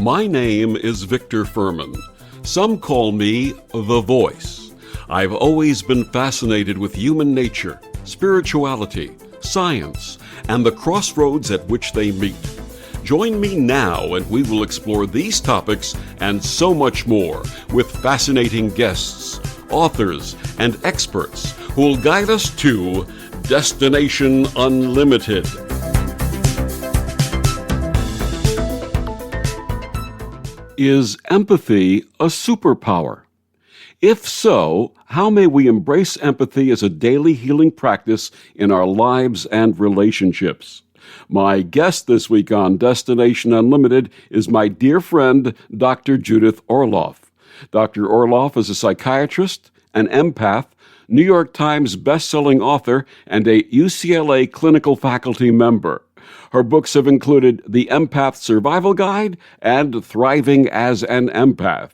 My name is Victor Furman. Some call me The Voice. I've always been fascinated with human nature, spirituality, science, and the crossroads at which they meet. Join me now and we will explore these topics and so much more with fascinating guests, authors, and experts who will guide us to Destination Unlimited. Is empathy a superpower? If so, how may we embrace empathy as a daily healing practice in our lives and relationships? My guest this week on Destination Unlimited is my dear friend, Dr. Judith Orloff. Dr. Orloff is a psychiatrist, an empath, New York Times best-selling author, and a UCLA clinical faculty member. Her books have included The Empath Survival Guide and Thriving as an Empath.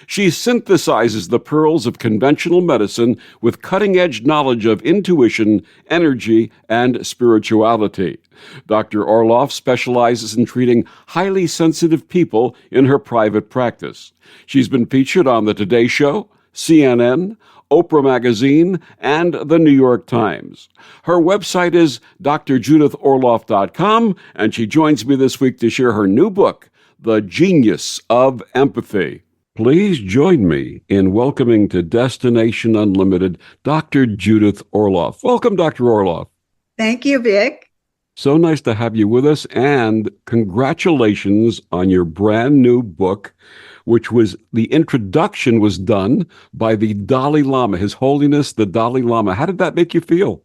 She synthesizes the pearls of conventional medicine with cutting-edge knowledge of intuition, energy, and spirituality. Dr. Orloff specializes in treating highly sensitive people in her private practice. She's been featured on The Today Show, CNN, Oprah Magazine, and the New York Times. Her website is drjudithorloff.com, and she joins me this week to share her new book, The Genius of Empathy. Please join me in welcoming to Destination Unlimited, Dr. Judith Orloff. Welcome, Dr. Orloff. Thank you, Vic. So nice to have you with us, and congratulations on your brand new book, which was, the introduction was done by the Dalai Lama, His Holiness, the Dalai Lama. How did that make you feel?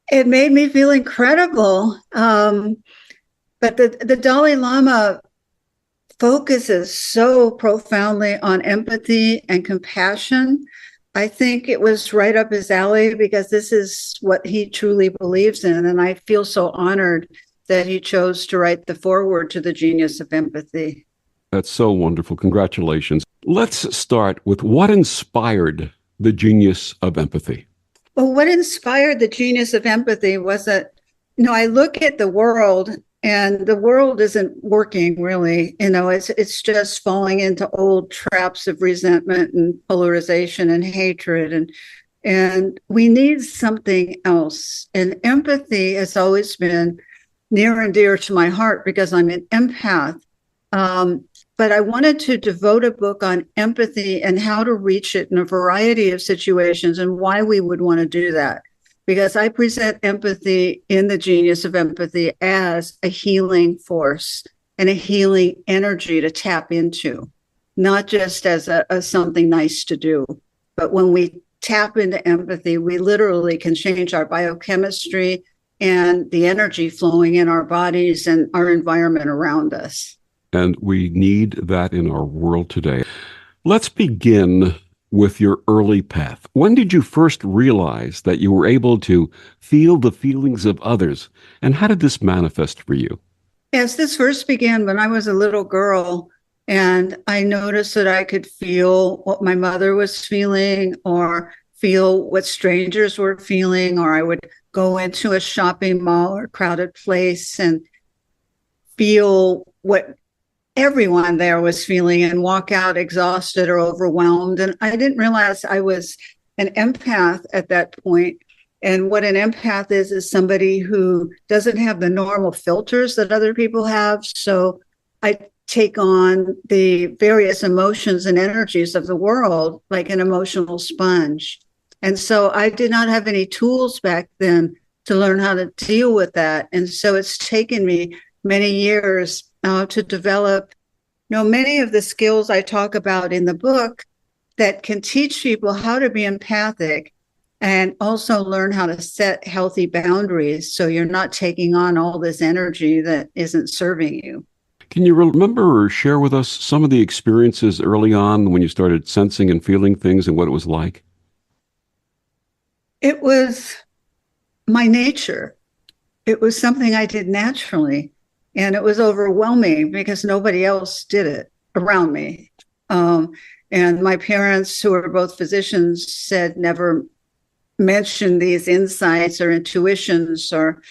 It made me feel incredible. But the Dalai Lama focuses so profoundly on empathy and compassion. I think it was right up his alley because this is what he truly believes in. And I feel so honored that he chose to write the foreword to The Genius of Empathy. That's so wonderful. Congratulations. Let's start with what inspired The Genius of Empathy. Well, what inspired The Genius of Empathy was that, I look at the world and the world isn't working really. It's just falling into old traps of resentment and polarization and hatred. And we need something else. And empathy has always been near and dear to my heart because I'm an empath. But I wanted to devote a book on empathy and how to reach it in a variety of situations and why we would want to do that. Because I present empathy in The Genius of Empathy as a healing force and a healing energy to tap into, not just as a something nice to do. But when we tap into empathy, we literally can change our biochemistry and the energy flowing in our bodies and our environment around us. And we need that in our world today. Let's begin with your early path. When did you first realize that you were able to feel the feelings of others? And how did this manifest for you? Yes, this first began when I was a little girl, and I noticed that I could feel what my mother was feeling or feel what strangers were feeling, or I would go into a shopping mall or crowded place and feel what everyone there was feeling and walk out exhausted or overwhelmed. And I didn't realize I was an empath at that point. And what an empath is somebody who doesn't have the normal filters that other people have. So I take on the various emotions and energies of the world like an emotional sponge. And so I did not have any tools back then to learn how to deal with that. And so it's taken me many years to develop, many of the skills I talk about in the book that can teach people how to be empathic and also learn how to set healthy boundaries so you're not taking on all this energy that isn't serving you. Can you remember or share with us some of the experiences early on when you started sensing and feeling things and what it was like? It was my nature. It was something I did naturally. And it was overwhelming because nobody else did it around me. And my parents, who are both physicians, said never mention these insights or intuitions or,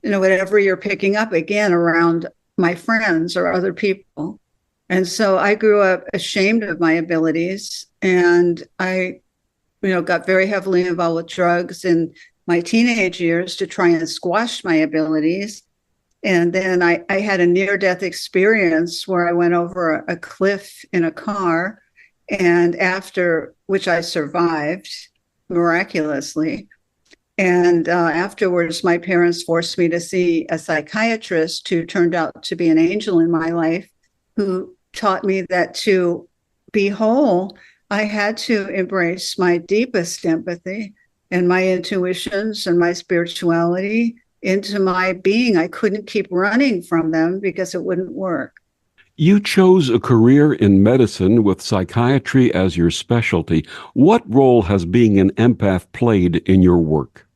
whatever you're picking up again around my friends or other people. And so I grew up ashamed of my abilities, and I, got very heavily involved with drugs in my teenage years to try and squash my abilities. And then I had a near death experience where I went over a cliff in a car, and after which I survived miraculously. And afterwards, my parents forced me to see a psychiatrist who turned out to be an angel in my life, who taught me that to be whole, I had to embrace my deepest empathy and my intuitions and my spirituality into my being. I couldn't keep running from them because it wouldn't work. You chose a career in medicine with psychiatry as your specialty. What role has being an empath played in your work?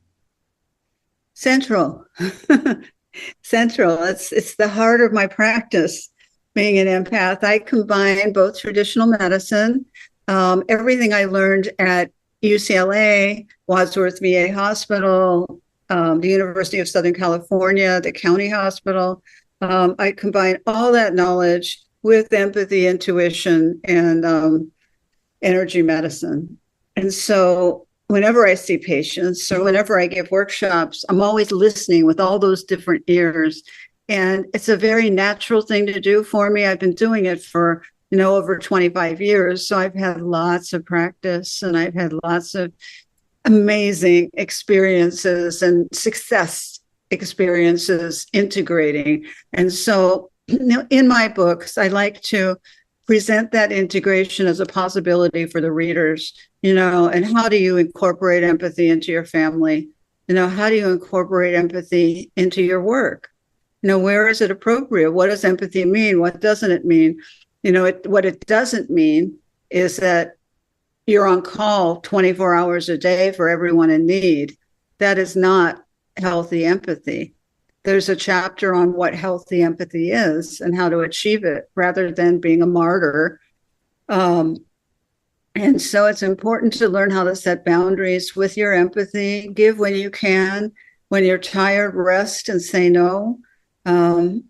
Central. Central. It's the heart of my practice, being an empath. I combine both traditional medicine, everything I learned at UCLA, Wadsworth VA Hospital, the University of Southern California, the county hospital. I combine all that knowledge with empathy, intuition, and energy medicine. And so whenever I see patients or whenever I give workshops, I'm always listening with all those different ears. And it's a very natural thing to do for me. I've been doing it for, over 25 years. So I've had lots of practice, and I've had lots of amazing experiences and success experiences integrating. And so, in my books, I like to present that integration as a possibility for the readers, and how do you incorporate empathy into your family? How do you incorporate empathy into your work? Where is it appropriate? What does empathy mean? What doesn't it mean? What it doesn't mean is that you're on call 24 hours a day for everyone in need. That is not healthy empathy. There's a chapter on what healthy empathy is and how to achieve it rather than being a martyr. And so it's important to learn how to set boundaries with your empathy, give when you can, when you're tired, rest and say no, and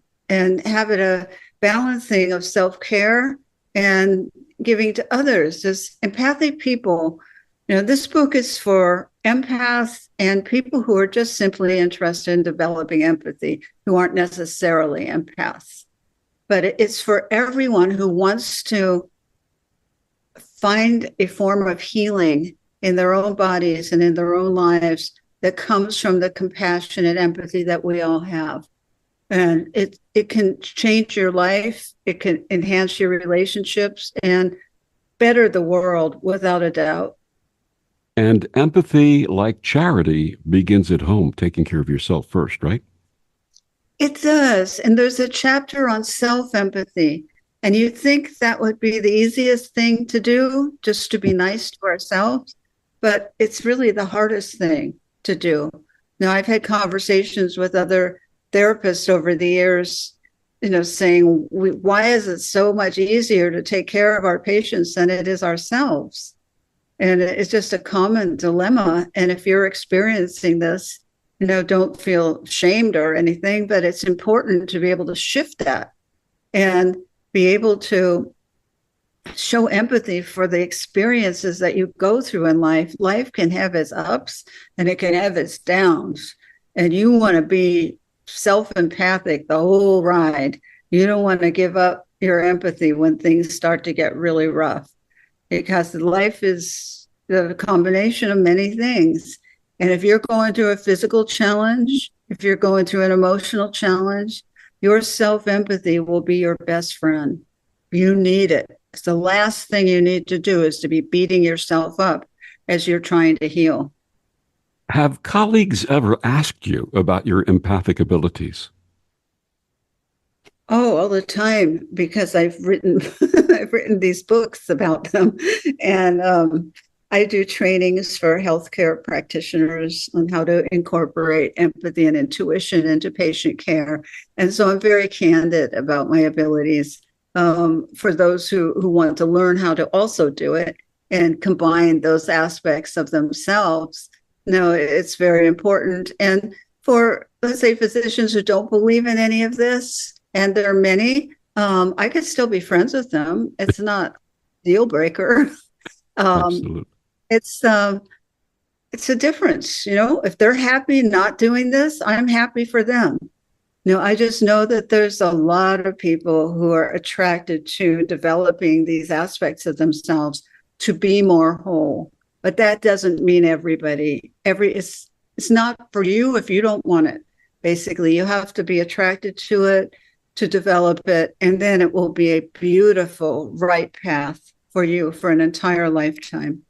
have it a balancing of self-care and giving to others. As empathic people, this book is for empaths and people who are just simply interested in developing empathy, who aren't necessarily empaths. But it's for everyone who wants to find a form of healing in their own bodies and in their own lives that comes from the compassion and empathy that we all have. And it can change your life, it can enhance your relationships and better the world without a doubt. And empathy, like charity, begins at home, taking care of yourself first, right? It does. And there's a chapter on self-empathy. And you think that would be the easiest thing to do, just to be nice to ourselves. But it's really the hardest thing to do. Now, I've had conversations with other therapists over the years, saying, why is it so much easier to take care of our patients than it is ourselves? And it's just a common dilemma. And if you're experiencing this, don't feel shamed or anything, but it's important to be able to shift that and be able to show empathy for the experiences that you go through in life. Life can have its ups and it can have its downs. And you want to be self-empathic the whole ride. You don't want to give up your empathy when things start to get really rough, because life is the combination of many things. And if you're going through a physical challenge, if you're going through an emotional challenge, your self-empathy will be your best friend. You need it. It's the last thing you need to do is to be beating yourself up as you're trying to heal. Have colleagues ever asked you about your empathic abilities? Oh, all the time, because I've written I've written these books about them, and I do trainings for healthcare practitioners on how to incorporate empathy and intuition into patient care, and so I'm very candid about my abilities for those who want to learn how to also do it and combine those aspects of themselves. No, it's very important. And for, let's say, physicians who don't believe in any of this, and there are many, I could still be friends with them. It's not deal breaker. um, Absolutely. it's it's a difference, if they're happy not doing this, I'm happy for them. I just know that there's a lot of people who are attracted to developing these aspects of themselves to be more whole. But that doesn't mean everybody. It's not for you if you don't want it. Basically, you have to be attracted to it to develop it, and then it will be a beautiful right path for you for an entire lifetime.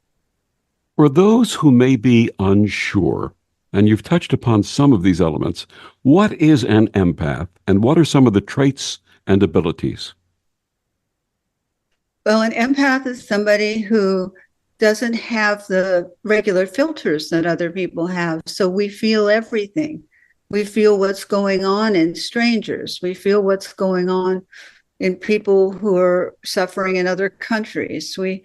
For those who may be unsure, and you've touched upon some of these elements, what is an empath and what are some of the traits and abilities? Well, an empath is somebody who doesn't have the regular filters that other people have. So we feel everything. We feel what's going on in strangers. We feel what's going on in people who are suffering in other countries. We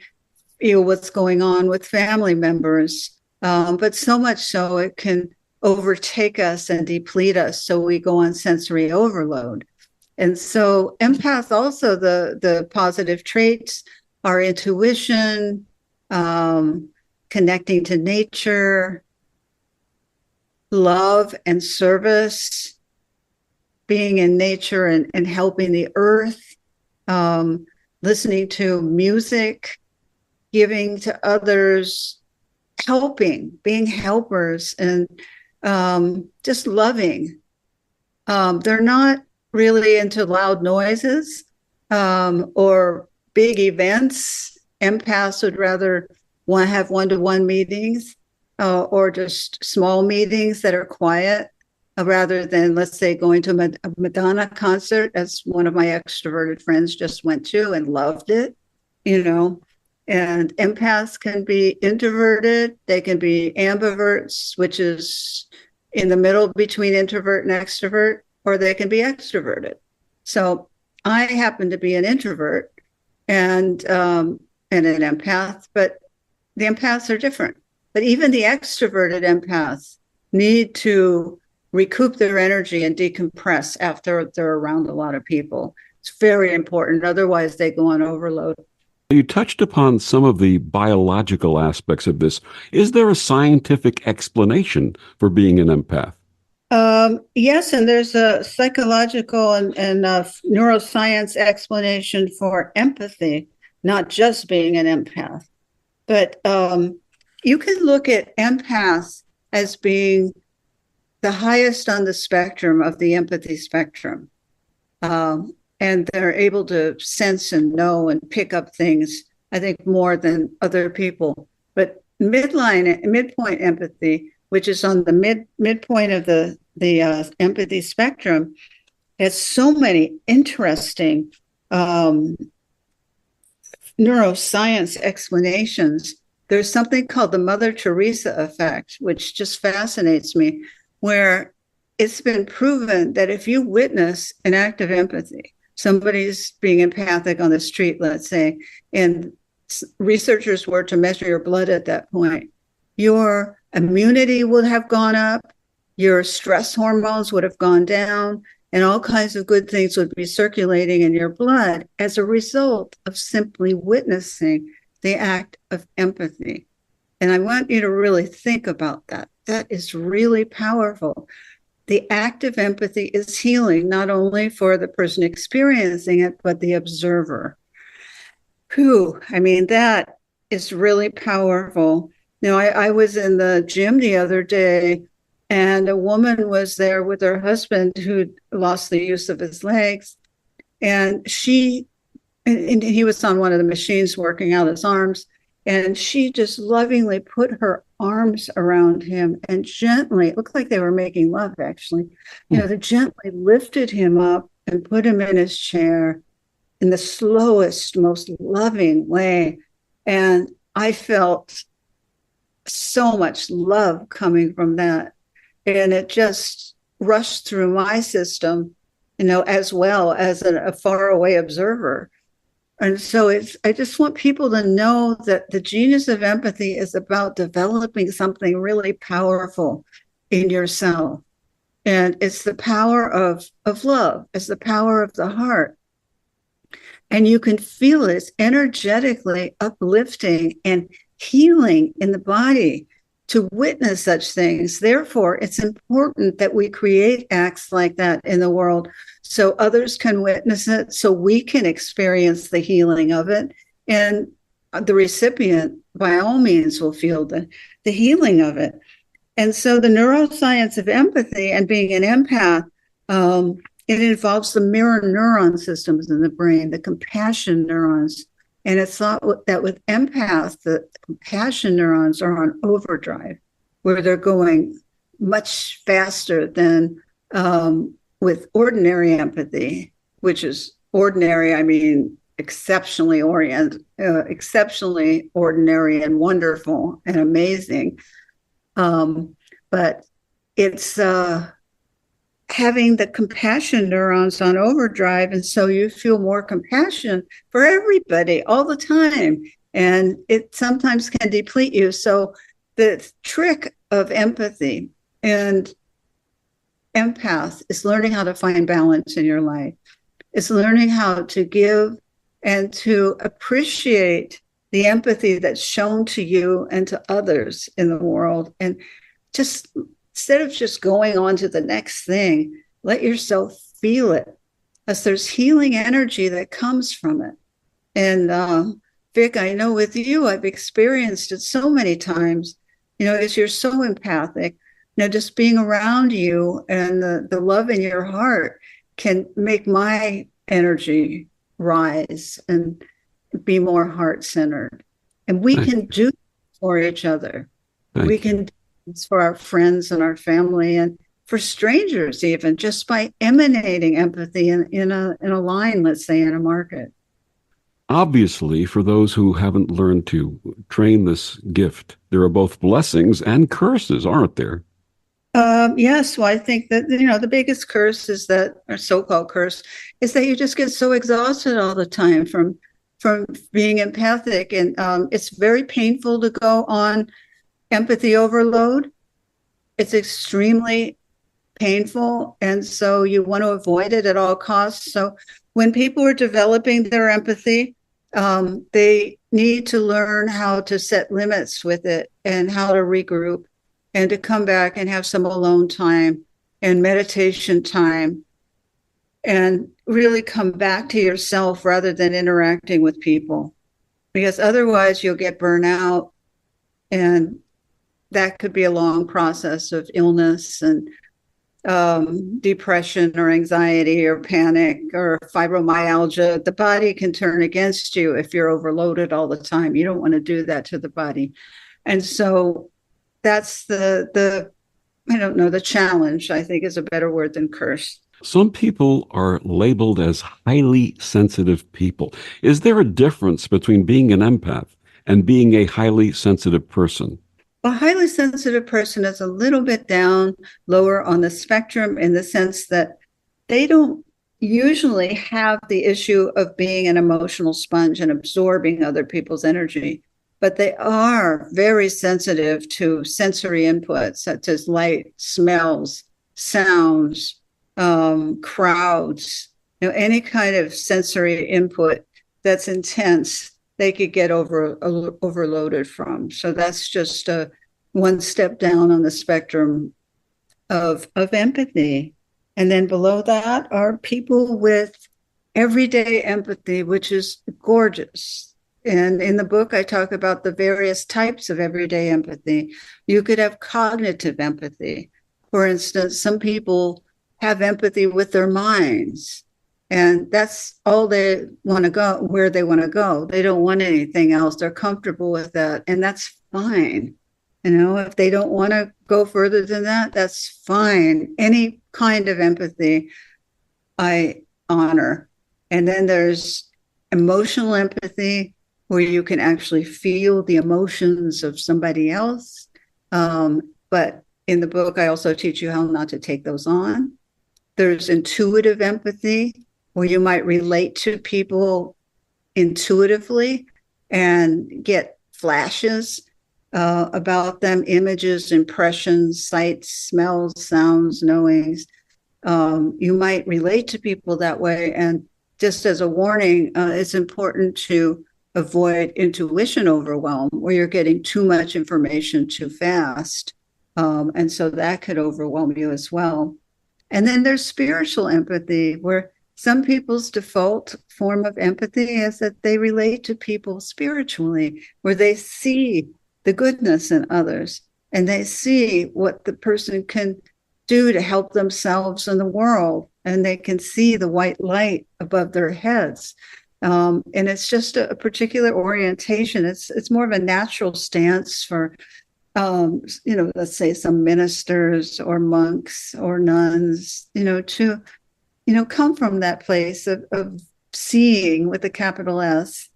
feel what's going on with family members. But so much so it can overtake us and deplete us. So we go on sensory overload. And so empath also, the positive traits are intuition, connecting to nature, love and service, being in nature and helping the earth, listening to music, giving to others, helping, being helpers, and just loving. They're not really into loud noises or big events. Empaths would rather want to have one-to-one meetings or just small meetings that are quiet rather than, let's say, going to a Madonna concert, as one of my extroverted friends just went to and loved it, And empaths can be introverted. They can be ambiverts, which is in the middle between introvert and extrovert, or they can be extroverted. So I happen to be an introvert and an empath, but the empaths are different. But even the extroverted empaths need to recoup their energy and decompress after they're around a lot of people. It's very important. Otherwise, they go on overload. You touched upon some of the biological aspects of this. Is there a scientific explanation for being an empath? Yes, and there's a psychological and neuroscience explanation for empathy, not just being an empath. But you can look at empaths as being the highest on the spectrum of the empathy spectrum. And they're able to sense and know and pick up things, I think, more than other people. But midpoint empathy, which is on the midpoint of the empathy spectrum, has so many interesting neuroscience explanations. There's something called the Mother Teresa effect, which just fascinates me, where it's been proven that if you witness an act of empathy, somebody's being empathic on the street, let's say, and researchers were to measure your blood at that point, your immunity would have gone up, your stress hormones would have gone down, and all kinds of good things would be circulating in your blood as a result of simply witnessing the act of empathy. And I want you to really think about that. That is really powerful. The act of empathy is healing, not only for the person experiencing it, but the observer. That is really powerful. I was in the gym the other day, and a woman was there with her husband who lost the use of his legs. And he was on one of the machines working out his arms. And she just lovingly put her arms around him and gently, it looked like they were making love, actually, they gently lifted him up and put him in his chair in the slowest, most loving way. And I felt so much love coming from that. And it just rushed through my system, as well as a faraway observer. And so I just want people to know that the genius of empathy is about developing something really powerful in yourself. And it's the power of love. It's the power of the heart. And you can feel it's energetically uplifting and healing in the body to witness such things. Therefore, it's important that we create acts like that in the world so others can witness it, so we can experience the healing of it. And the recipient, by all means, will feel the healing of it. And so the neuroscience of empathy and being an empath, it involves the mirror neuron systems in the brain, the compassion neurons. And it's thought that with empaths, the compassion neurons are on overdrive, where they're going much faster than with ordinary empathy, which is ordinary, I mean, exceptionally ordinary and wonderful and amazing. But it's having the compassion neurons on overdrive. And so you feel more compassion for everybody all the time. And it sometimes can deplete you. So the trick of empathy and empath is learning how to find balance in your life. It's learning how to give and to appreciate the empathy that's shown to you and to others in the world. And just instead of just going on to the next thing, let yourself feel it, as there's healing energy that comes from it. And Vic, I know with you, I've experienced it so many times, as you're so empathic, just being around you and the love in your heart can make my energy rise and be more heart-centered. And we can do for each other. We can do this for our friends and our family and for strangers, even just by emanating empathy in a line, let's say, in a market. Obviously, for those who haven't learned to train this gift, there are both blessings and curses, aren't there? Yes, well, I think that, the biggest curse is that, or so-called curse, is that you just get so exhausted all the time from being empathic. And it's very painful to go on empathy overload. It's extremely painful. And so you want to avoid it at all costs. So when people are developing their empathy, they need to learn how to set limits with it and how to regroup and to come back and have some alone time and meditation time and really come back to yourself rather than interacting with people, because otherwise you'll get burnout, and that could be a long process of illness and depression or anxiety or panic or fibromyalgia. The body can turn against you if you're overloaded all the time. You don't want to do that to the body. And so that's the challenge, I think, is a better word than curse. Some people are labeled as highly sensitive people. Is there a difference between being an empath and being a highly sensitive person? A highly sensitive person is a little bit down lower on the spectrum in the sense that they don't usually have the issue of being an emotional sponge and absorbing other people's energy, but they are very sensitive to sensory inputs such as light, smells, sounds, crowds, any kind of sensory input that's intense, they could get overloaded from. So that's just one step down on the spectrum of empathy. And then below that are people with everyday empathy, which is gorgeous. And in the book, I talk about the various types of everyday empathy. You could have cognitive empathy. For instance, some people have empathy with their minds, and that's all they want to go, where they want to go. They don't want anything else. They're comfortable with that, and that's fine. If they don't want to go further than that, that's fine. Any kind of empathy I honor. And then there's emotional empathy, where you can actually feel the emotions of somebody else. But in the book, I also teach you how not to take those on. There's intuitive empathy, where you might relate to people intuitively and get flashes about them, images, impressions, sights, smells, sounds, knowings. You might relate to people that way and just as a warning, it's important to avoid intuition overwhelm, where you're getting too much information too fast. And so that could overwhelm you as well. And then there's spiritual empathy, where some people's default form of empathy is that they relate to people spiritually, where they see the goodness in others and they see what the person can do to help themselves and the world. And they can see the white light above their heads. And it's just a particular orientation. It's more of a natural stance for, let's say some ministers or monks or nuns, to, come from that place of seeing with a capital S,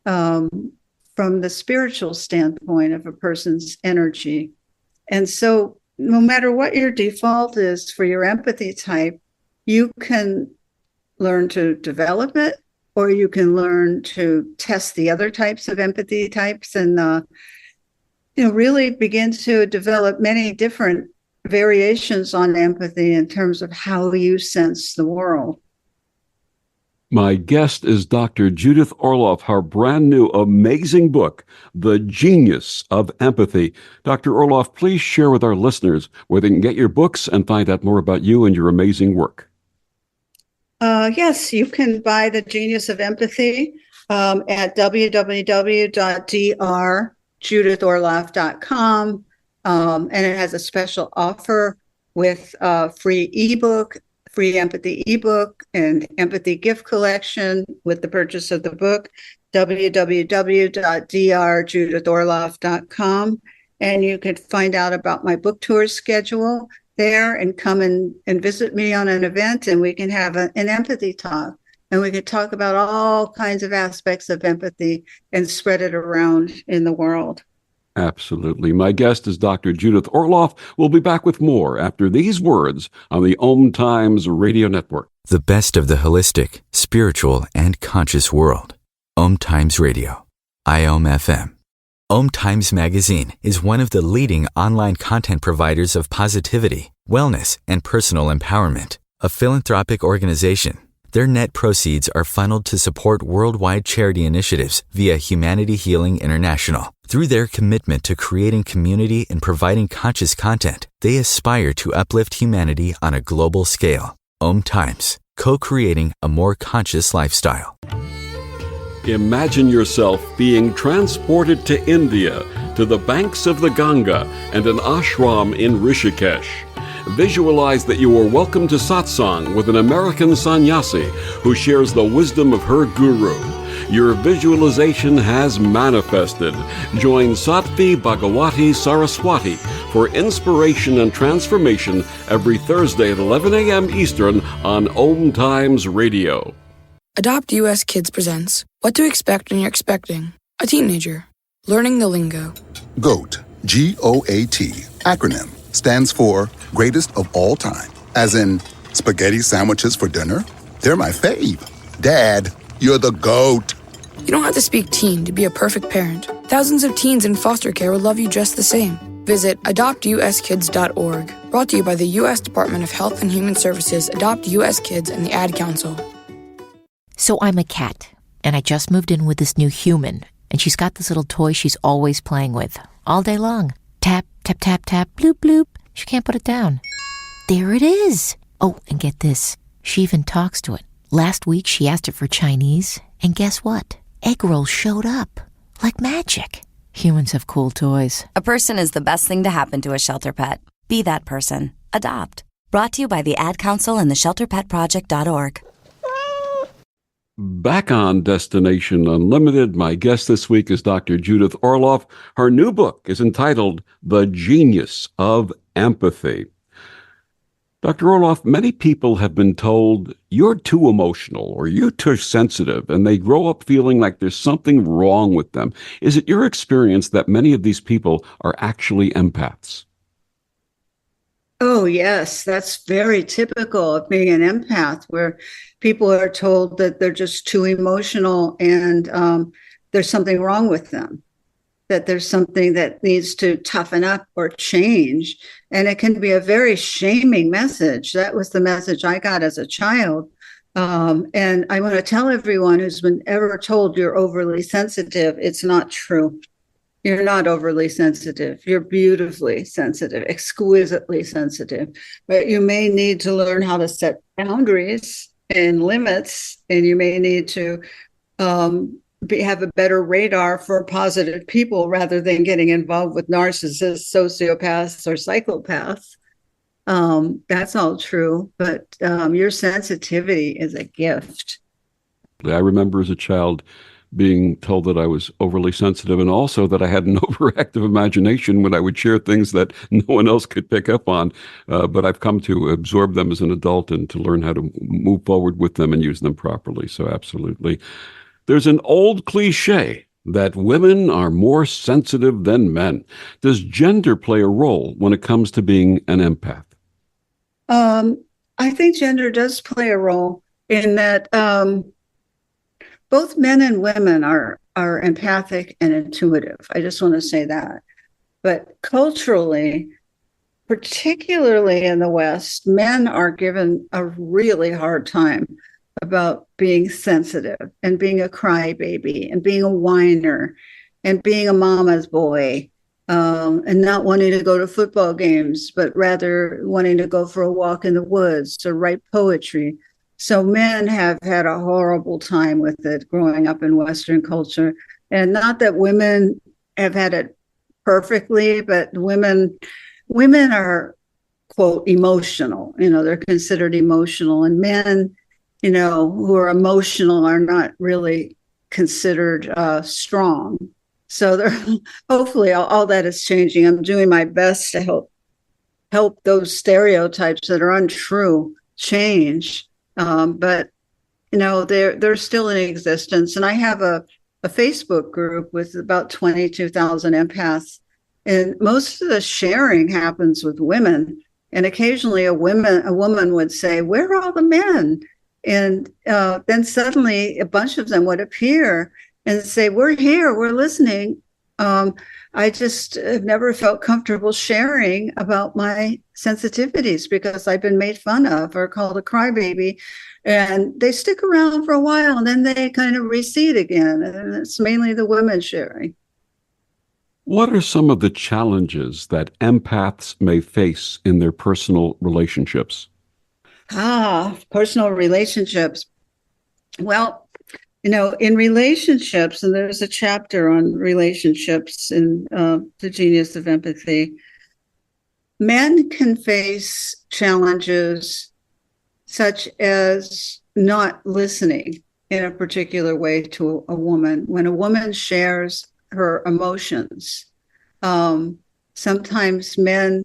from the spiritual standpoint of a person's energy. And so no matter what your default is for your empathy type, you can learn to develop it, or you can learn to test the other types of empathy types and, really begin to develop many different variations on empathy in terms of how you sense the world. My guest is Dr. Judith Orloff, her brand new amazing book, The Genius of Empathy. Dr. Orloff, please share with our listeners where they can get your books and find out more about you and your amazing work. Yes, you can buy The Genius of Empathy at www.drjudithorloff.com. And it has a special offer with free ebook, free empathy ebook, and empathy gift collection with the purchase of the book, www.drjudithorloff.com. And you can find out about my book tour schedule there and come and visit me on an event, and we can have an empathy talk. And we can talk about all kinds of aspects of empathy and spread it around in the world. Absolutely. My guest is Dr. Judith Orloff. We'll be back with more after these words on the Om Times Radio Network. The best of the holistic, spiritual, and conscious world. Om Times Radio. IOM FM. Om Times Magazine is one of the leading online content providers of positivity, wellness, and personal empowerment. A philanthropic organization, their net proceeds are funneled to support worldwide charity initiatives via Humanity Healing International. Through their commitment to creating community and providing conscious content, they aspire to uplift humanity on a global scale. Om Times, co-creating a more conscious lifestyle. Imagine yourself being transported to India, to the banks of the Ganga and an ashram in Rishikesh. Visualize that you are welcome to satsang with an American sannyasi who shares the wisdom of her guru. Your visualization has manifested. Join Sattvi Bhagawati Saraswati for inspiration and transformation every Thursday at 11 a.m. Eastern on Om Times Radio. Adopt US Kids presents What to Expect When You're Expecting a Teenager. Learning the lingo. GOAT, G-O-A-T, acronym, stands for Greatest of All Time. As in, spaghetti sandwiches for dinner? They're my fave. Dad, you're the GOAT. You don't have to speak teen to be a perfect parent. Thousands of teens in foster care will love you just the same. Visit adoptuskids.org. Brought to you by the U.S. Department of Health and Human Services, Adopt U.S. Kids, and the Ad Council. So I'm a cat, and I just moved in with this new human, and she's got this little toy she's always playing with, all day long. Tap, tap, tap, tap, bloop, bloop. She can't put it down. There it is. Oh, and get this. She even talks to it. Last week, she asked it for Chinese, and guess what? Egg rolls showed up. Like magic. Humans have cool toys. A person is the best thing to happen to a shelter pet. Be that person. Adopt. Brought to you by the Ad Council and the ShelterPetProject.org. Back on Destination Unlimited, my guest this week is Dr. Judith Orloff. Her new book is entitled The Genius of Empathy. Dr. Orloff, many people have been told you're too emotional or you're too sensitive, and they grow up feeling like there's something wrong with them. Is it your experience that many of these people are actually empaths? Oh, yes, that's very typical of being an empath, where people are told that they're just too emotional and there's something wrong with them, that there's something that needs to toughen up or change. And it can be a very shaming message. That was the message I got as a child, And I want to tell everyone who's been ever told you're overly sensitive, it's not true. You're not overly sensitive. You're beautifully sensitive, exquisitely sensitive. But you may need to learn how to set boundaries and limits, and you may need to have a better radar for positive people rather than getting involved with narcissists, sociopaths, or psychopaths. That's all true, but your sensitivity is a gift. I remember as a child being told that I was overly sensitive and also that I had an overactive imagination when I would share things that no one else could pick up on. But I've come to absorb them as an adult and to learn how to move forward with them and use them properly. So absolutely. There's an old cliche that women are more sensitive than men. Does gender play a role when it comes to being an empath? I think gender does play a role in that both men and women are empathic and intuitive. I just want to say that. But culturally, particularly in the West, men are given a really hard time about being sensitive and being a crybaby and being a whiner and being a mama's boy, and not wanting to go to football games, but rather wanting to go for a walk in the woods or write poetry. So men have had a horrible time with it growing up in Western culture. And not that women have had it perfectly, but women are, quote, emotional. They're considered emotional. And men, who are emotional are not really considered strong. So hopefully all that is changing. I'm doing my best to help those stereotypes that are untrue change. But they're still in existence. And I have a Facebook group with about 22,000 empaths, and most of the sharing happens with women. And occasionally a woman would say, "Where are all the men?" And then suddenly a bunch of them would appear and say, "We're here, we're listening. I just have never felt comfortable sharing about my sensitivities because I've been made fun of or called a crybaby." And they stick around for a while and then they kind of recede again. And it's mainly the women sharing. What are some of the challenges that empaths may face in their personal relationships? Personal relationships. Well, in relationships, and there's a chapter on relationships in The Genius of Empathy, men can face challenges such as not listening in a particular way to a woman. When a woman shares her emotions, sometimes men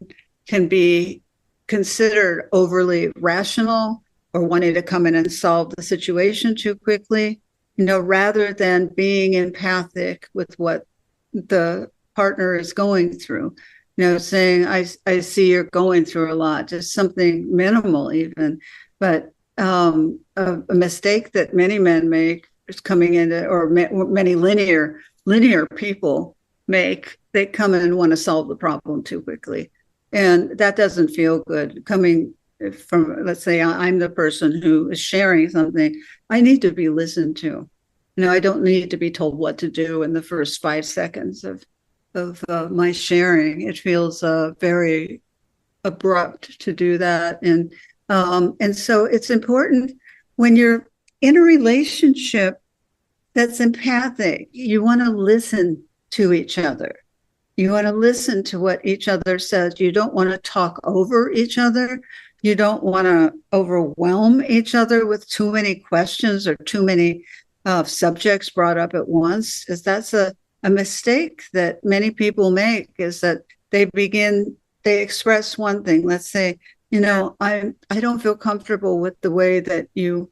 can be considered overly rational or wanting to come in and solve the situation too quickly, rather than being empathic with what the partner is going through. Saying, I see you're going through a lot, just something minimal even. But a mistake that many men make is coming into, or many linear people make, they come in and want to solve the problem too quickly. And that doesn't feel good. Coming from, let's say I'm the person who is sharing something, I need to be listened to. I don't need to be told what to do in the first 5 seconds of my sharing. It feels very abrupt to do that. And so it's important when you're in a relationship that's empathic, you want to listen to each other. You want to listen to what each other says. You don't want to talk over each other. You don't want to overwhelm each other with too many questions or too many subjects brought up at once. Because that's a mistake that many people make, is that they express one thing. Let's say, I don't feel comfortable with the way that you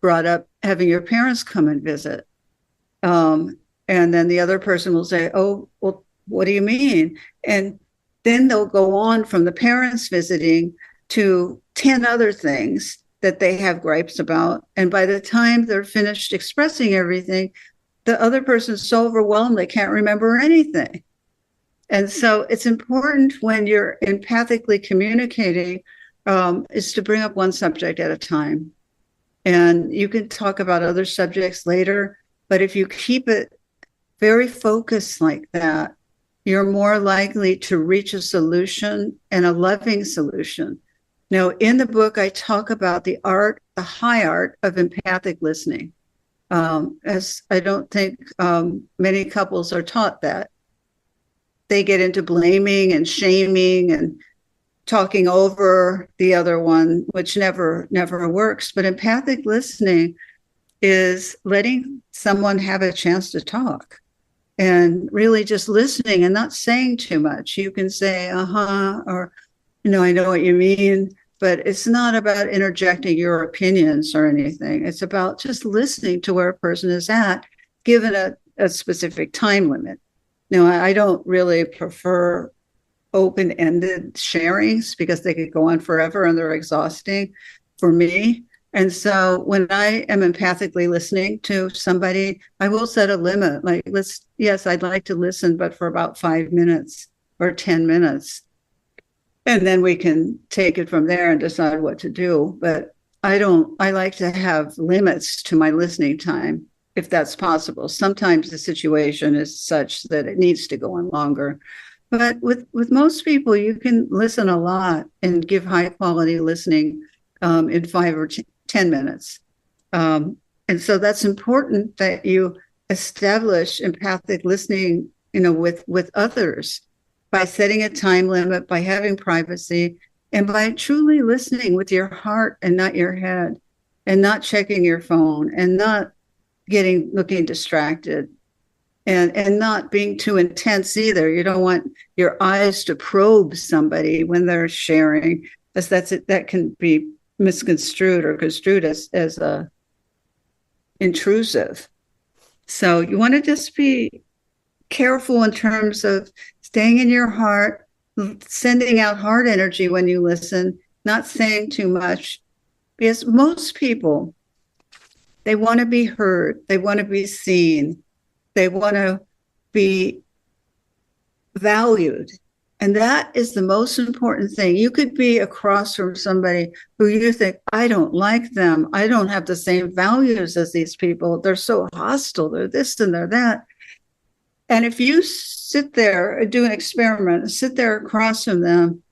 brought up having your parents come and visit. And then the other person will say, "Oh, well, what do you mean?" And then they'll go on from the parents visiting to 10 other things that they have gripes about. And by the time they're finished expressing everything, the other person's so overwhelmed they can't remember anything. And so it's important when you're empathically communicating is to bring up one subject at a time And you can talk about other subjects later, but if you keep it very focused like that, you're more likely to reach a solution, and a loving solution. Now, in the book, I talk about the high art of empathic listening, as I don't think many couples are taught that. They get into blaming and shaming and talking over the other one, which never works. But empathic listening is letting someone have a chance to talk and really just listening and not saying too much. You can say, or, I know what you mean, but it's not about interjecting your opinions or anything. It's about just listening to where a person is at, given a specific time limit. Now, I don't really prefer open-ended sharings because they could go on forever and they're exhausting for me. And so when I am empathically listening to somebody, I will set a limit. Like, yes, I'd like to listen, but for about 5 minutes or 10 minutes. And then we can take it from there and decide what to do. But I like to have limits to my listening time, if that's possible. Sometimes the situation is such that it needs to go on longer. But with most people, you can listen a lot and give high quality listening in 5 or 10 minutes. And so that's important that you establish empathic listening, with others by setting a time limit, by having privacy, and by truly listening with your heart and not your head, and not checking your phone, and not looking distracted, and not being too intense either. You don't want your eyes to probe somebody when they're sharing, because that can be misconstrued or construed as intrusive. So you want to just be careful in terms of staying in your heart, sending out heart energy when you listen, not saying too much, because most people, they want to be heard, they want to be seen, they want to be valued. And that is the most important thing. You could be across from somebody who you think, I don't like them. I don't have the same values as these people. They're so hostile. They're this and they're that. And if you sit there and do an experiment, sit there across from them,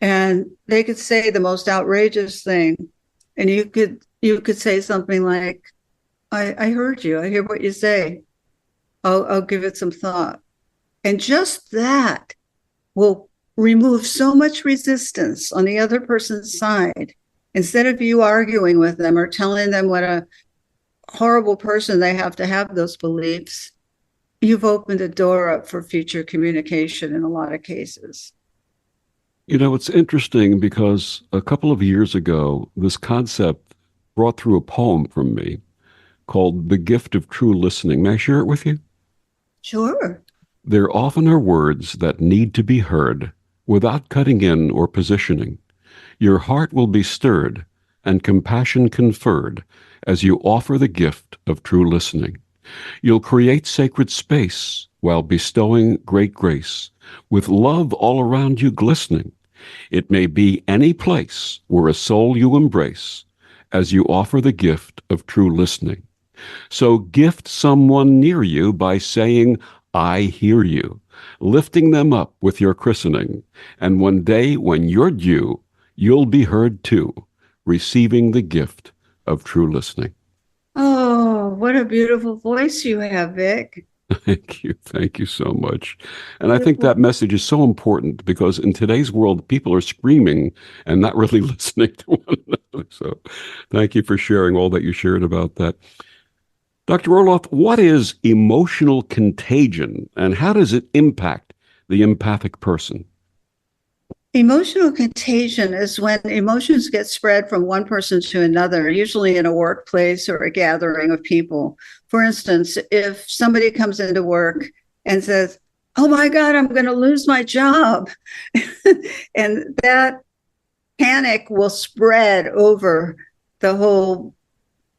and they could say the most outrageous thing, and you could say something like, I heard you. I hear what you say. I'll give it some thought. And just that will remove so much resistance on the other person's side. Instead of you arguing with them or telling them what a horrible person they have to have those beliefs, you've opened a door up for future communication in a lot of cases. It's interesting because a couple of years ago, this concept brought through a poem from me called The Gift of True Listening. May I share it with you? Sure. There often are words that need to be heard without cutting in or positioning. Your heart will be stirred and compassion conferred as you offer the gift of true listening. You'll create sacred space while bestowing great grace, with love all around you glistening. It may be any place where a soul you embrace as you offer the gift of true listening. So gift someone near you by saying, I hear you, lifting them up with your christening. And one day when you're due, you'll be heard too, receiving the gift of true listening. Oh, what a beautiful voice you have, Vic. Thank you. Thank you so much. And I think that message is so important because in today's world, people are screaming and not really listening to one another. So thank you for sharing all that you shared about that. Dr. Orloff, what is emotional contagion and how does it impact the empathic person? Emotional contagion is when emotions get spread from one person to another, usually in a workplace or a gathering of people. For instance, if somebody comes into work and says, oh my God, I'm going to lose my job. And that panic will spread over the whole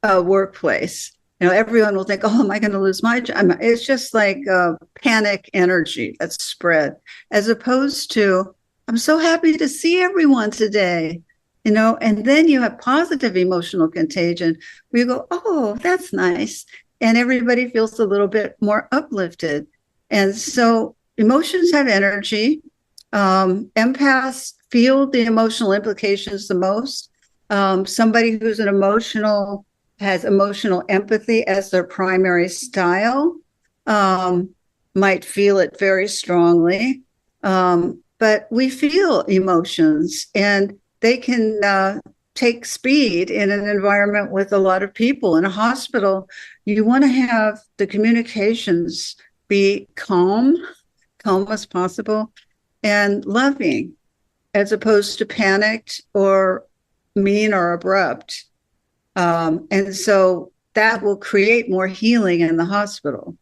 workplace. Everyone will think, oh, am I going to lose my job? It's just like panic energy that's spread, as opposed to, I'm so happy to see everyone today. and then you have positive emotional contagion where you go, oh, that's nice. And everybody feels a little bit more uplifted. And so emotions have energy. Empaths feel the emotional implications the most. Somebody who's has emotional empathy as their primary style might feel it very strongly. But we feel emotions, and they can take speed in an environment with a lot of people. In a hospital, you want to have the communications be calm as possible, and loving, as opposed to panicked or mean or abrupt. And so that will create more healing in the hospital.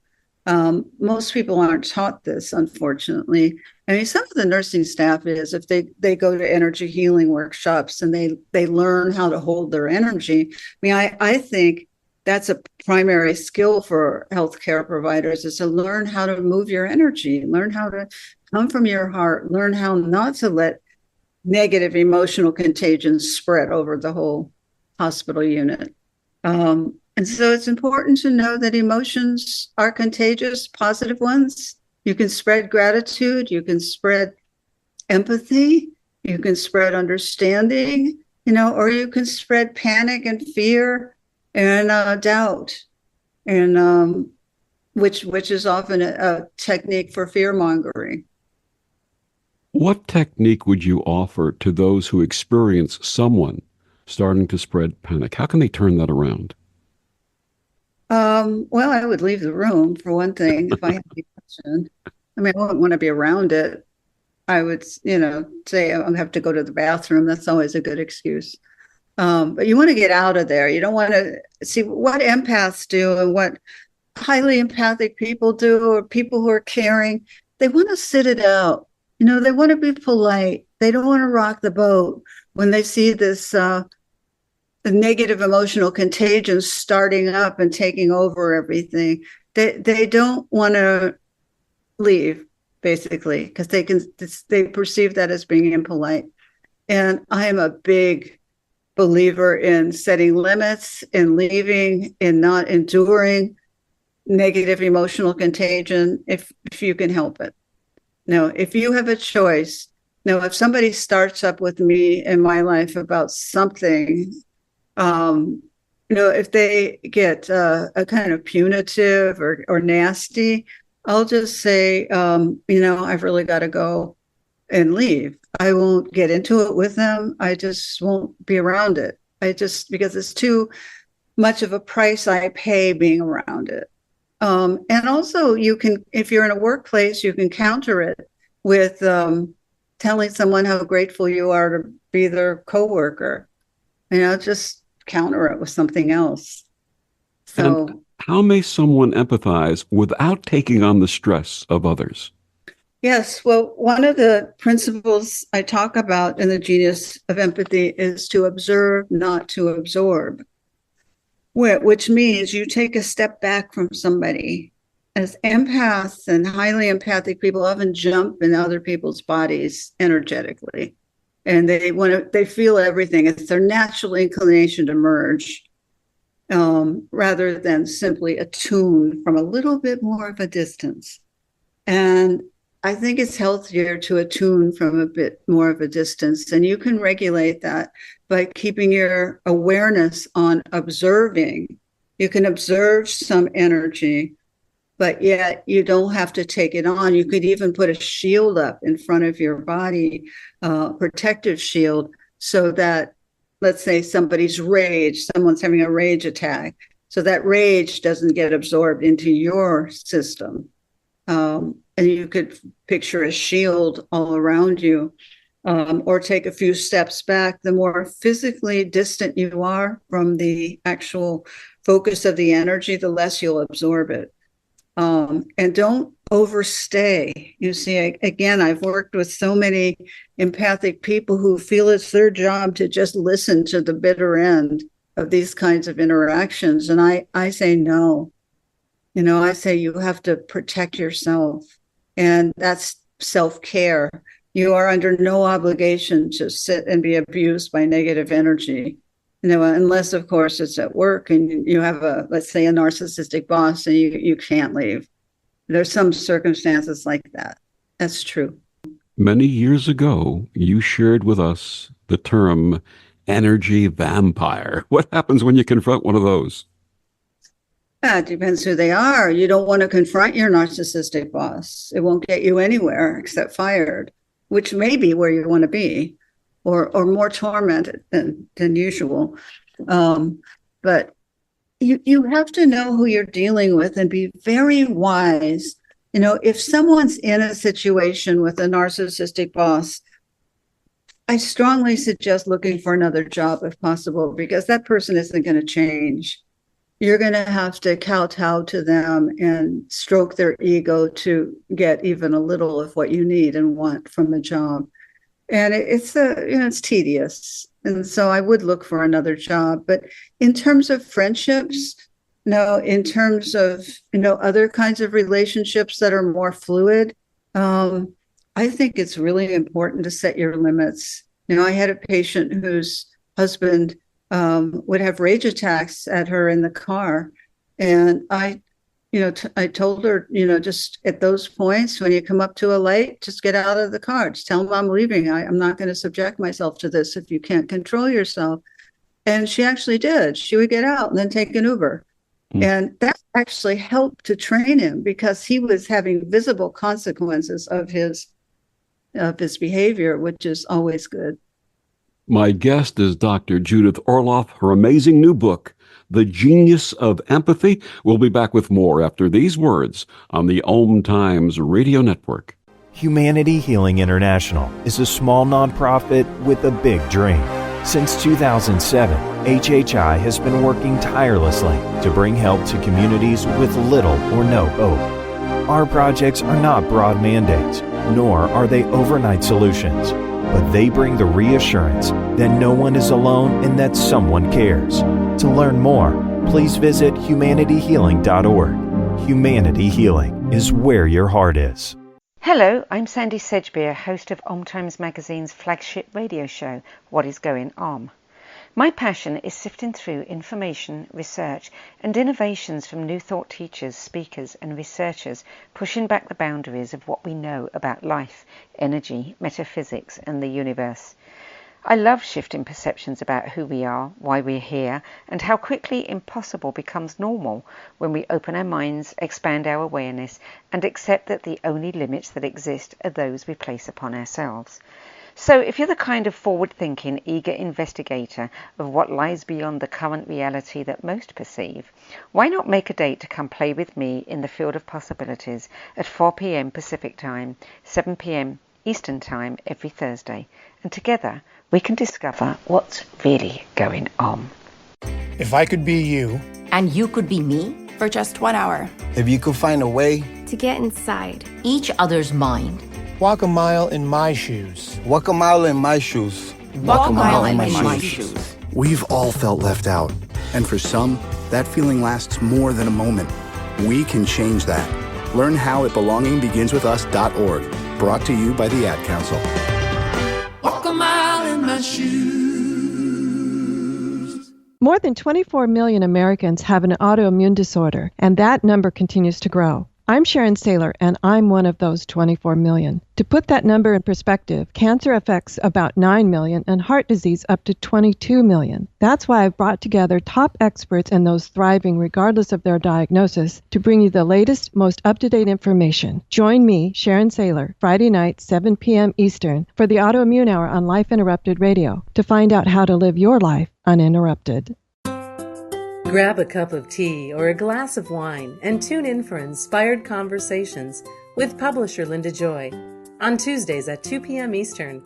Most people aren't taught this, unfortunately. I mean, some of the nursing staff is, if they go to energy healing workshops and they learn how to hold their energy. I mean, I think that's a primary skill for healthcare providers, is to learn how to move your energy, learn how to come from your heart, learn how not to let negative emotional contagion spread over the whole hospital unit. And so it's important to know that emotions are contagious, positive ones. You can spread gratitude, you can spread empathy, you can spread understanding, or you can spread panic and fear and doubt, and which is often a technique for fear mongering. What technique would you offer to those who experience someone starting to spread panic? How can they turn that around? Well, I would leave the room, for one thing, if I had the option. I mean, I wouldn't want to be around it. I would, say I have to go to the bathroom. That's always a good excuse. But you want to get out of there. You don't want to see what empaths do and what highly empathic people do, or people who are caring. They want to sit it out. They want to be polite. They don't want to rock the boat when they see this the negative emotional contagion starting up and taking over everything. They don't want to leave, basically, because they perceive that as being impolite. And I am a big believer in setting limits, in leaving, in not enduring negative emotional contagion if you can help it. Now, if you have a choice, if somebody starts up with me in my life about something, if they get a kind of punitive or nasty, I'll just say, I've really got to go and leave. I won't get into it with them. I just won't be around it. Because it's too much of a price I pay being around it. And also you can, if you're in a workplace, you can counter it with telling someone how grateful you are to be their coworker. Just counter it with something else. So, and how may someone empathize without taking on the stress of others? Yes. Well, one of the principles I talk about in the Genius of Empathy is to observe, not to absorb, which means you take a step back from somebody. As empaths and highly empathic people often jump in other people's bodies energetically, and they feel everything. It's their natural inclination to merge, rather than simply attune from a little bit more of a distance. And I think it's healthier to attune from a bit more of a distance. And you can regulate that by keeping your awareness on observing. You can observe some energy, but yet you don't have to take it on. You could even put a shield up in front of your body, protective shield, so that, let's say someone's having a rage attack, so that rage doesn't get absorbed into your system. And you could picture a shield all around you, or take a few steps back. The more physically distant you are from the actual focus of the energy, the less you'll absorb it. And don't overstay. You see, again, I've worked with so many empathic people who feel it's their job to just listen to the bitter end of these kinds of interactions. And I say no. I say you have to protect yourself. And that's self-care. You are under no obligation to sit and be abused by negative energy. Unless, of course, it's at work and you have let's say, a narcissistic boss and you can't leave. There's some circumstances like that. That's true. Many years ago, you shared with us the term energy vampire. What happens when you confront one of those? It depends who they are. You don't want to confront your narcissistic boss. It won't get you anywhere except fired, which may be where you want to be, or more tormented than usual. But you have to know who you're dealing with and be very wise. If someone's in a situation with a narcissistic boss, I strongly suggest looking for another job if possible, because that person isn't going to change. You're going to have to kowtow to them and stroke their ego to get even a little of what you need and want from a job. And it's tedious. And so I would look for another job. But in terms of friendships, no, in terms of, other kinds of relationships that are more fluid, I think it's really important to set your limits. I had a patient whose husband would have rage attacks at her in the car. And I told her, just at those points, when you come up to a light, just get out of the car. Just tell him I'm leaving. I'm not going to subject myself to this if you can't control yourself. And she actually did. She would get out and then take an Uber. And that actually helped to train him, because he was having visible consequences of his behavior, which is always good. My guest is Dr. Judith Orloff. Her amazing new book, The Genius of Empathy. We'll be back with more after these words on the Om Times Radio Network. Humanity Healing International is a small nonprofit with a big dream. Since 2007, HHI has been working tirelessly to bring help to communities with little or no hope. Our projects are not broad mandates, nor are they overnight solutions, but they bring the reassurance that no one is alone and that someone cares. To learn more, please visit humanityhealing.org. Humanity Healing is where your heart is. Hello, I'm Sandy Sedgbeer, host of Om Times Magazine's flagship radio show, What is Going On? My passion is sifting through information, research, and innovations from new thought teachers, speakers, and researchers, pushing back the boundaries of what we know about life, energy, metaphysics, and the universe. I love shifting perceptions about who we are, why we're here, and how quickly impossible becomes normal when we open our minds, expand our awareness, and accept that the only limits that exist are those we place upon ourselves. So if you're the kind of forward-thinking, eager investigator of what lies beyond the current reality that most perceive, why not make a date to come play with me in the field of possibilities at 4 p.m. Pacific Time, 7 p.m. Eastern Time every Thursday, and together we can discover what's really going on. If I could be you, and you could be me, for just 1 hour, if you could find a way to get inside each other's mind, walk a mile in my shoes. Walk a mile in my shoes. Walk a mile in my shoes. We've all felt left out, and for some, that feeling lasts more than a moment. We can change that. Learn how at belongingbeginswithus.org. Brought to you by the Ad Council. Walk a mile in my shoes. More than 24 million Americans have an autoimmune disorder, and that number continues to grow. I'm Sharon Saylor, and I'm one of those 24 million. To put that number in perspective, cancer affects about 9 million and heart disease up to 22 million. That's why I've brought together top experts and those thriving regardless of their diagnosis to bring you the latest, most up-to-date information. Join me, Sharon Saylor, Friday night, 7 p.m. Eastern, for the Autoimmune Hour on Life Interrupted Radio to find out how to live your life uninterrupted. Grab a cup of tea or a glass of wine and tune in for Inspired Conversations with publisher Linda Joy on Tuesdays at 2 p.m. Eastern.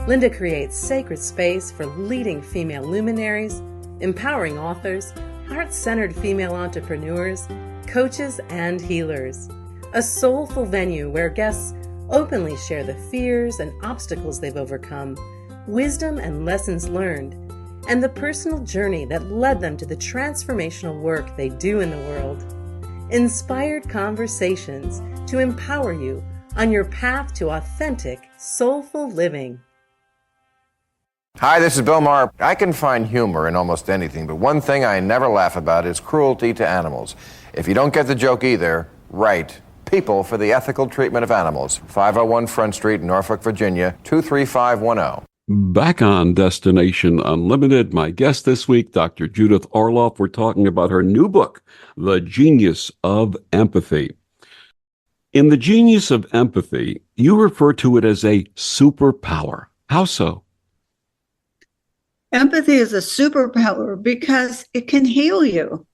Linda creates sacred space for leading female luminaries, empowering authors, heart-centered female entrepreneurs, coaches, and healers. A soulful venue where guests openly share the fears and obstacles they've overcome, wisdom and lessons learned, and the personal journey that led them to the transformational work they do in the world. Inspired Conversations to empower you on your path to authentic, soulful living. Hi, this is Bill Maher. I can find humor in almost anything, but one thing I never laugh about is cruelty to animals. If you don't get the joke either, write People for the Ethical Treatment of Animals, 501 Front Street, Norfolk, Virginia, 23510. Back on Destination Unlimited, my guest this week, Dr. Judith Orloff. We're talking about her new book, The Genius of Empathy. In The Genius of Empathy, you refer to it as a superpower. How so? Empathy is a superpower because it can heal you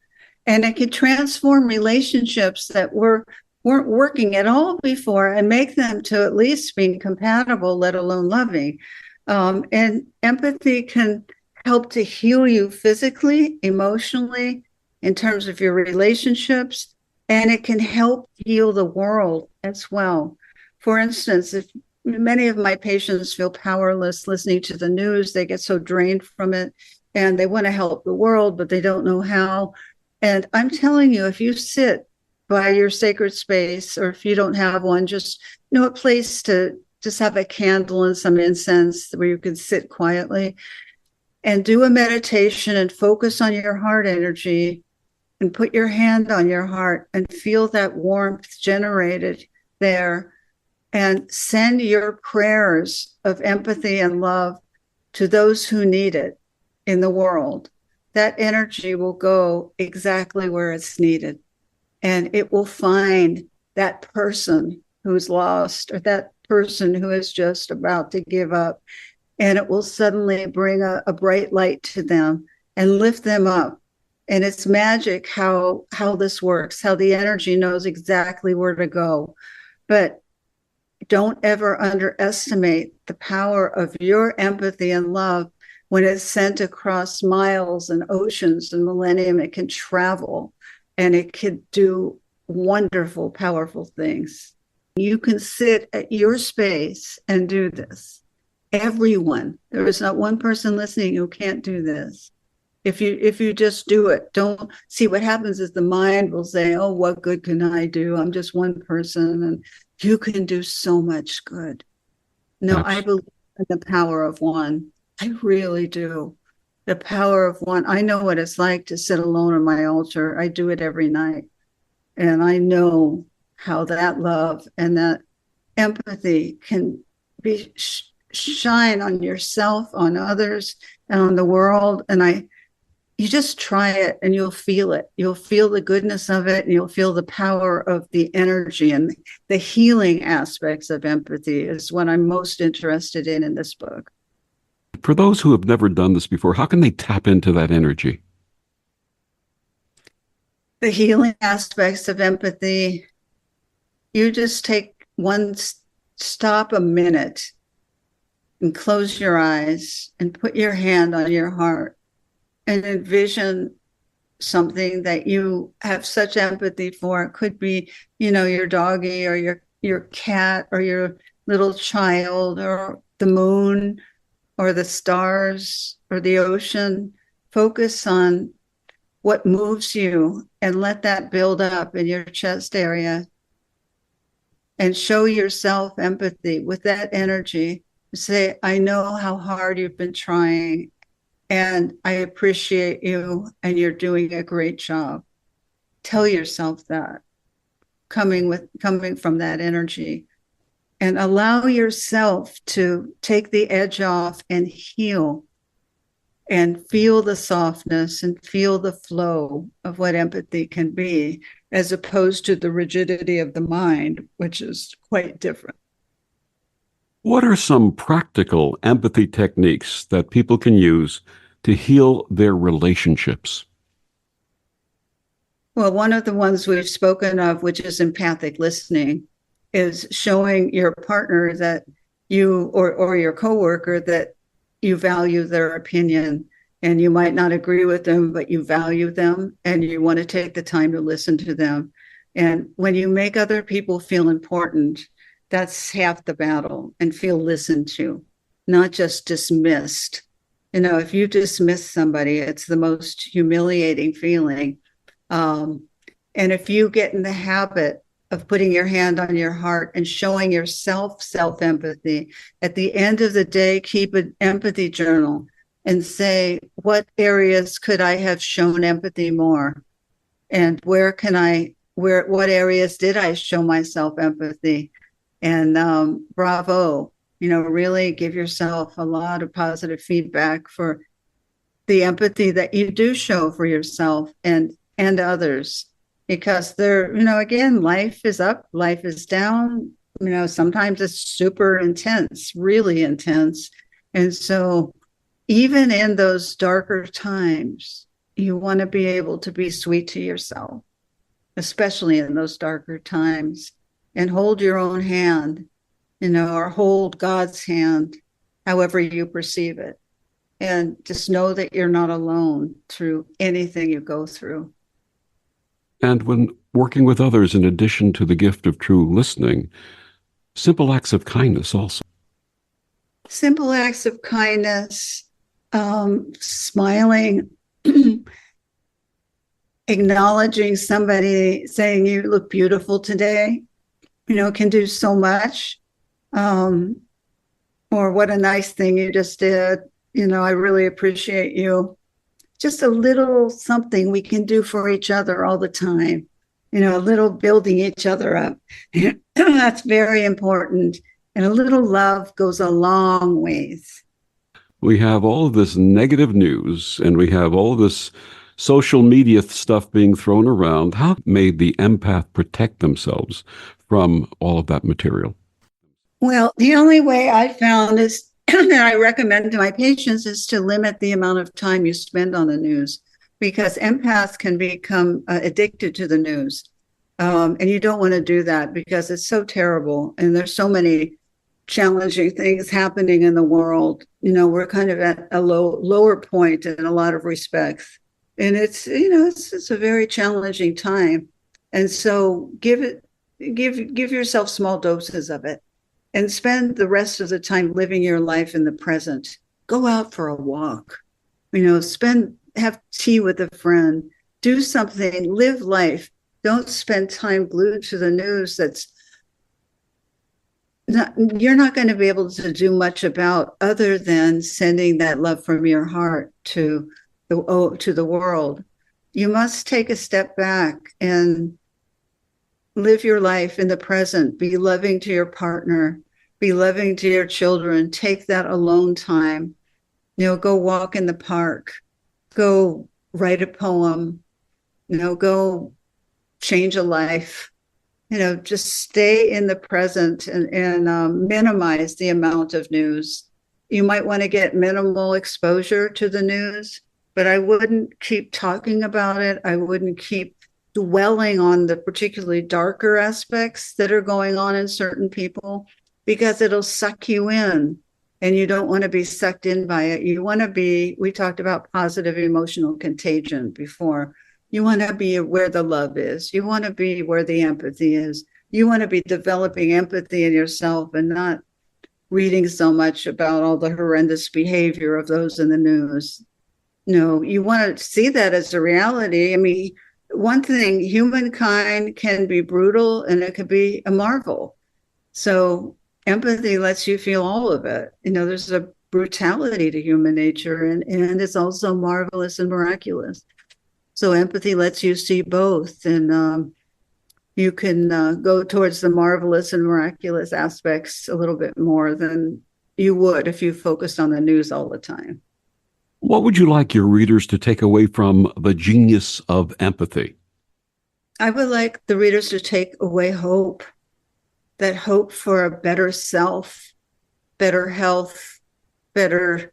and it can transform relationships that weren't working at all before and make them to at least being compatible, let alone loving. And empathy can help to heal you physically, emotionally, in terms of your relationships, and it can help heal the world as well. For instance, if many of my patients feel powerless listening to the news, they get so drained from it and they want to help the world, but they don't know how. And I'm telling you, if you sit by your sacred space, or if you don't have one, just a place to just have a candle and some incense where you can sit quietly and do a meditation and focus on your heart energy and put your hand on your heart and feel that warmth generated there. And send your prayers of empathy and love to those who need it in the world. That energy will go exactly where it's needed. And it will find that person who's lost or that person who is just about to give up. And it will suddenly bring a bright light to them and lift them up. And it's magic how this works, how the energy knows exactly where to go. But don't ever underestimate the power of your empathy and love when it's sent across miles and oceans and millennium. It can travel and it can do wonderful, powerful things. You can sit at your space and do this. Everyone, there is not one person listening who can't do this. If you just do it, don't see what happens is the mind will say, oh, what good can I do? I'm just one person. And you can do so much good. No, I believe in the power of one. I really do. The power of one. I know what it's like to sit alone on my altar. I do it every night. And I know how that love and that empathy can be shine on yourself, on others, and on the world. And you just try it and you'll feel it. You'll feel the goodness of it and you'll feel the power of the energy, and the healing aspects of empathy is what I'm most interested in this book. For those who have never done this before, how can they tap into that energy? The healing aspects of empathy, you just take stop a minute and close your eyes and put your hand on your heart and envision something that you have such empathy for. It could be, your doggy or your cat or your little child or the moon or the stars or the ocean. Focus on what moves you and let that build up in your chest area. And show yourself empathy with that energy. Say, I know how hard you've been trying. And I appreciate you, and you're doing a great job. Tell yourself that, coming from that energy, and allow yourself to take the edge off and heal, and feel the softness and feel the flow of what empathy can be, as opposed to the rigidity of the mind, which is quite different. What are some practical empathy techniques that people can use to heal their relationships? Well, one of the ones we've spoken of, which is empathic listening, is showing your partner that you or your coworker that you value their opinion, and you might not agree with them, but you value them and you want to take the time to listen to them. And when you make other people feel important, that's half the battle, and feel listened to, not just dismissed. If you dismiss somebody, it's the most humiliating feeling. And if you get in the habit of putting your hand on your heart and showing yourself self-empathy. At the end of the day, keep an empathy journal and say, what areas could I have shown empathy more? And what areas did I show myself empathy? And bravo, really give yourself a lot of positive feedback for the empathy that you do show for yourself and others. Because again, life is up, life is down. Sometimes it's super intense, really intense. And so even in those darker times, you want to be able to be sweet to yourself, especially in those darker times, and hold your own hand, or hold God's hand, however you perceive it. And just know that you're not alone through anything you go through. And when working with others, in addition to the gift of true listening, simple acts of kindness also. Simple acts of kindness, smiling, acknowledging somebody, saying you look beautiful today, can do so much. Or what a nice thing you just did. I really appreciate you. Just a little something we can do for each other all the time, a little building each other up. That's very important. And a little love goes a long ways. We have all of this negative news and we have all of this social media stuff being thrown around. How may the empath protect themselves from all of that material? Well, the only way I found is that I recommend to my patients is to limit the amount of time you spend on the news, because empaths can become addicted to the news. And you don't want to do that because it's so terrible. And there's so many challenging things happening in the world. We're kind of at a lower point in a lot of respects. And it's a very challenging time. And so give yourself small doses of it. And spend the rest of the time living your life in the present. Go out for a walk, have tea with a friend, do something, live life. Don't spend time glued to the news. You're not going to be able to do much about, other than sending that love from your heart to the world. You must take a step back and live your life in the present. Be loving to your partner. Be loving to your children. Take that alone time. Go walk in the park. Go write a poem. Go change a life. Just stay in the present and minimize the amount of news. You might want to get minimal exposure to the news, but I wouldn't keep talking about it. I wouldn't keep dwelling on the particularly darker aspects that are going on in certain people, because it'll suck you in, and you don't want to be sucked in by it. You want to be, we talked about positive emotional contagion before. You want to be where the love is. You want to be where the empathy is. You want to be developing empathy in yourself and not reading so much about all the horrendous behavior of those in the news. No, you want to see that as a reality. I mean, one thing, humankind can be brutal and it could be a marvel. So empathy lets you feel all of it. There's a brutality to human nature, and it's also marvelous and miraculous. So empathy lets you see both, and you can go towards the marvelous and miraculous aspects a little bit more than you would if you focused on the news all the time. What would you like your readers to take away from the genius of empathy? I would like the readers to take away hope, that hope for a better self, better health, better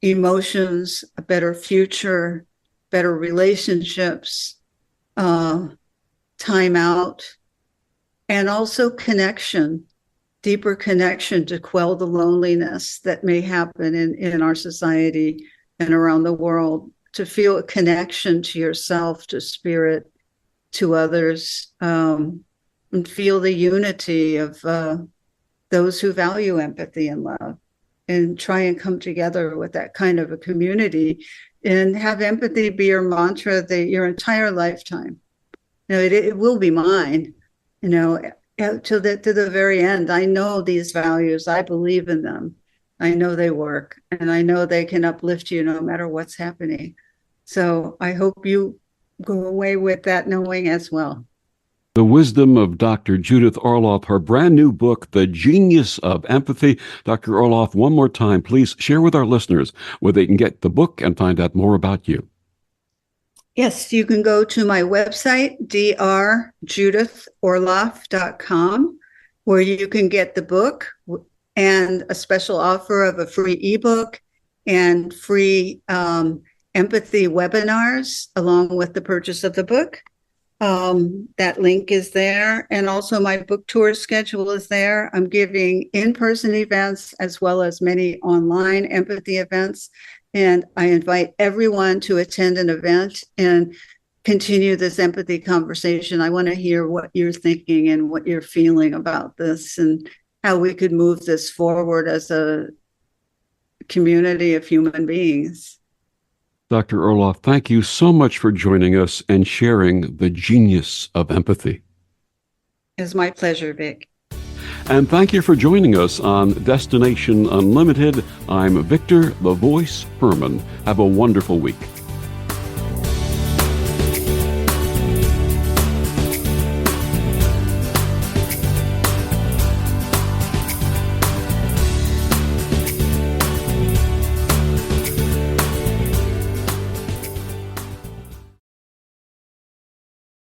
emotions, a better future, better relationships, time out, and also connection, deeper connection to quell the loneliness that may happen in our society and around the world, to feel a connection to yourself, to spirit, to others, and feel the unity of those who value empathy and love, and try and come together with that kind of a community, and have empathy be your mantra your entire lifetime. It will be mine. to the very end. I know these values. I believe in them. I know they work, and I know they can uplift you no matter what's happening. So I hope you go away with that knowing as well. The wisdom of Dr. Judith Orloff, her brand new book, The Genius of Empathy. Dr. Orloff, one more time, please share with our listeners where they can get the book and find out more about you. Yes, you can go to my website, drjudithorloff.com, where you can get the book and a special offer of a free ebook and free empathy webinars along with the purchase of the book. That link is there. And also my book tour schedule is there. I'm giving in-person events as well as many online empathy events. And I invite everyone to attend an event and continue this empathy conversation. I want to hear what you're thinking and what you're feeling about this and how we could move this forward as a community of human beings. Dr. Orloff, thank you so much for joining us and sharing the genius of empathy. It's my pleasure, Vic. And thank you for joining us on Destination Unlimited. I'm Victor, the Voice Herman. Have a wonderful week.